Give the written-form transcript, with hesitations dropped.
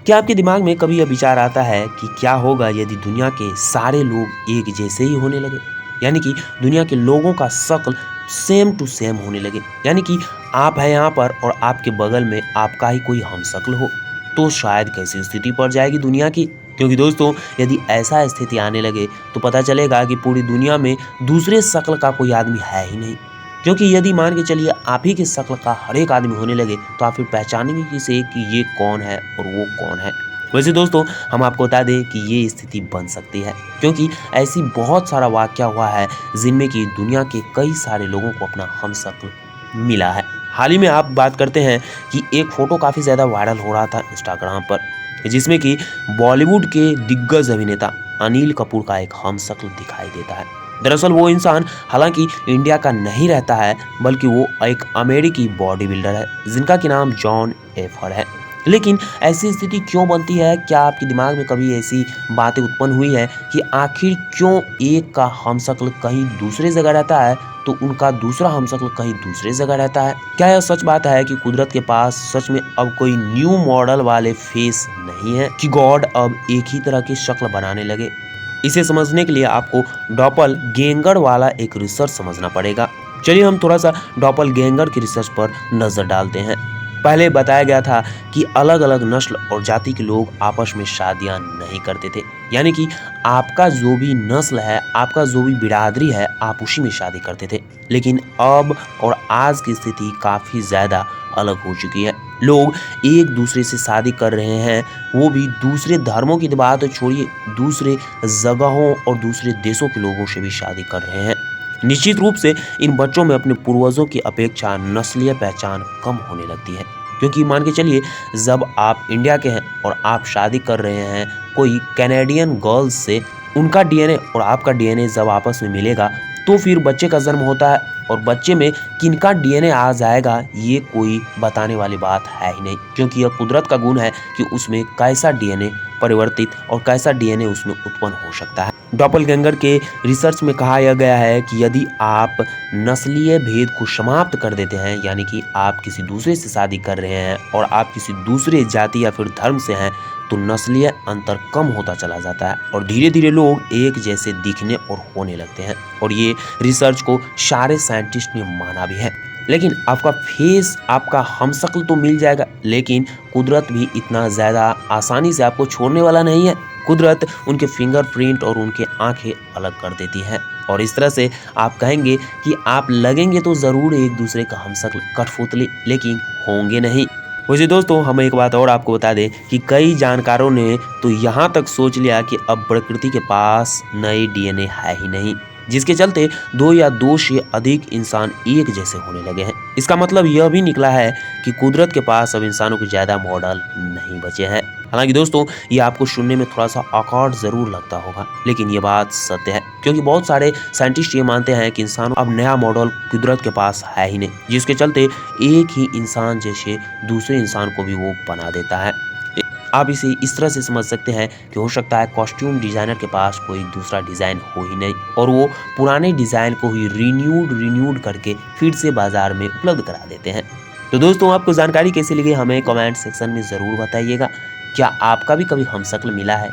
क्या आपके दिमाग में कभी यह विचार आता है कि क्या होगा यदि दुनिया के सारे लोग एक जैसे ही होने लगे? यानी कि दुनिया के लोगों का शक्ल सेम टू सेम होने लगे। यानी कि आप हैं यहाँ पर और आपके बगल में आपका ही कोई हमशक्ल हो। तो शायद कैसी स्थिति पड़ जाएगी दुनिया की? क्योंकि दोस्तों, यदि ऐसा स्थिति आने लगे तो पता चलेगा कि पूरी दुनिया में दूसरे शक्ल का कोई आदमी है ही नहीं। क्योंकि यदि मान के चलिए आप ही की शक्ल का हर एक आदमी होने लगे तो आप फिर पहचानेंगे किसे कि ये कौन है और वो कौन है। वैसे दोस्तों, हम आपको बता दें कि ये स्थिति बन सकती है, क्योंकि ऐसी बहुत सारा वाकया हुआ है जिनमें कि दुनिया के कई सारे लोगों को अपना हमशक्ल मिला है। हाल ही में आप बात करते हैं कि एक फोटो काफी ज्यादा वायरल हो रहा था इंस्टाग्राम पर, जिसमें कि बॉलीवुड के दिग्गज अभिनेता अनिल कपूर का एक हमशक्ल दिखाई देता है। दरअसल वो इंसान हालांकि इंडिया का नहीं रहता है, बल्कि वो एक अमेरिकी बॉडी बिल्डर है जिनका कि नाम जॉन एफर है। लेकिन ऐसी स्थिति क्यों बनती है? क्या आपके दिमाग में कभी ऐसी बातें उत्पन्न हुई है कि आखिर क्यों एक का हमशक्ल कहीं दूसरे जगह रहता है तो उनका दूसरा हमशक्ल कहीं दूसरे जगह रहता है? क्या यह सच बात है कि कुदरत के पास सच में अब कोई न्यू मॉडल वाले फेस नहीं है, कि गॉड अब एक ही तरह की शक्ल बनाने लगे? इसे समझने के लिए आपको डॉपलगैंगर वाला एक रिसर्च समझना पड़ेगा। चलिए हम थोड़ा सा डॉपलगैंगर की रिसर्च पर नजर डालते हैं। पहले बताया गया था कि अलग अलग नस्ल और जाति के लोग आपस में शादियां नहीं करते थे। यानी कि आपका जो भी नस्ल है, आपका जो भी बिरादरी है, आप उसी में शादी करते थे। लेकिन अब और आज की स्थिति काफी ज्यादा अलग हो चुकी है। लोग एक दूसरे से शादी कर रहे हैं, वो भी दूसरे धर्मों की बात तो छोड़िए, दूसरे जगहों और दूसरे देशों के लोगों से भी शादी कर रहे हैं। निश्चित रूप से इन बच्चों में अपने पूर्वजों की अपेक्षा नस्लीय पहचान कम होने लगती है। क्योंकि मान के चलिए, जब आप इंडिया के हैं और आप शादी कर रहे हैं कोई कैनेडियन गर्ल्स से, उनका डीएनए और आपका डीएनए जब आपस में मिलेगा तो फिर बच्चे का जन्म होता है। और बच्चे में किनका डीएनए आ जाएगा ये कोई बताने वाली बात है ही नहीं, क्योंकि यह कुदरत का गुण है कि उसमें कैसा डीएनए परिवर्तित और कैसा डीएनए उसमें उत्पन्न हो सकता है। डॉपलगैंगर के रिसर्च में कहा यह गया है कि यदि आप नस्लीय भेद को समाप्त कर देते हैं, यानी कि आप किसी दूसरे से शादी कर रहे हैं और आप किसी दूसरे जाति या फिर धर्म से हैं, तो नस्लीय अंतर कम होता चला जाता है और धीरे धीरे लोग एक जैसे दिखने और होने लगते हैं। और ये रिसर्च को सारे साइंटिस्ट ने माना भी है। लेकिन आपका फेस, आपका हमशक्ल तो मिल जाएगा, लेकिन कुदरत भी इतना ज्यादा आसानी से आपको छोड़ने वाला नहीं है। कुदरत उनके फिंगरप्रिंट और उनके आंखें अलग कर देती है और इस तरह से आप कहेंगे कि आप लगेंगे तो जरूर एक दूसरे का हमशक्ल, कठपुतली, लेकिन होंगे नहीं। वैसे दोस्तों, हम एक बात और आपको बता दें कि कई जानकारों ने तो यहाँ तक सोच लिया कि अब प्रकृति के पास नए डीएनए है ही नहीं, जिसके चलते दो या दो से अधिक इंसान एक जैसे होने लगे हैं। इसका मतलब यह भी निकला है कि कुदरत के पास अब इंसानों के ज्यादा मॉडल नहीं बचे हैं। हालांकि दोस्तों, ये आपको सुनने में थोड़ा सा ऑकवर्ड जरूर लगता होगा, लेकिन ये बात सत्य है, क्योंकि बहुत सारे साइंटिस्ट ये मानते हैं कि इंसानों अब नया मॉडल कुदरत के पास है ही नहीं, जिसके चलते एक ही इंसान जैसे दूसरे इंसान को भी वो बना देता है। आप इसे इस तरह से समझ सकते हैं कि हो सकता है कॉस्ट्यूम डिजाइनर के पास कोई दूसरा डिजाइन हो ही नहीं और वो पुराने डिजाइन को ही रिन्यूड करके फिर से बाजार में उपलब्ध करा देते हैं। तो दोस्तों, आपको जानकारी कैसी लगी हमें कमेंट सेक्शन में जरूर बताइएगा। क्या आपका भी कभी हमशक्ल मिला है?